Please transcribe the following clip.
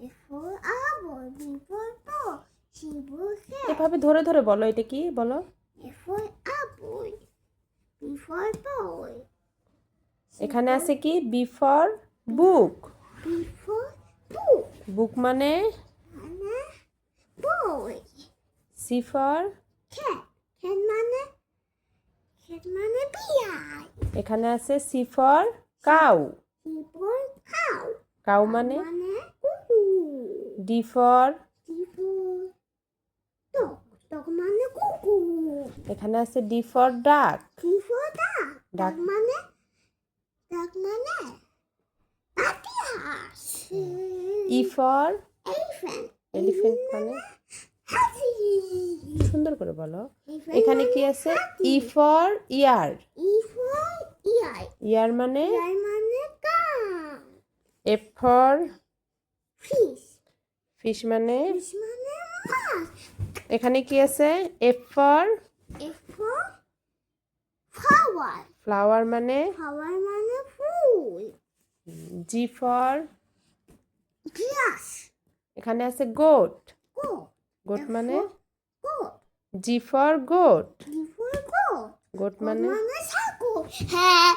A for apple, B for ball, C for cat. এভাবে ধরে ধরে বলো, এটা কি বলো? A for apple, B for ball, এখানে আছে কি? B for book. B for book, book মানে boy. C for Cat, cat মানে বিড়াল. এখানে আছে C for cow. C for cow, cow মানে মানে কুকুর. D for D for dog, dog মানে কুকুর. এখানে আছে D for duck. D for duck, Duck. duck মানে পাতি হাঁস. ই ফর Elephant, এলিফ্যান্ট মানে হাতি. সুন্দর করে বলো। Elephant এখানে কি মানে আছে? হাতি. E for year. E for ear, ইয়ার মানে ear মানে কান. এফ ফর Fish, ফিশ মানে fish মানে মাছ. এখানে কি আছে? F for F for flower, flower মানে flower মানে ফুল. জি ফর Grass, এখানে আছে গোট। goat, গোট F মানে for goat, G for goat. G for goat, goat goat মানে মানে ছাগল. হ্যাঁ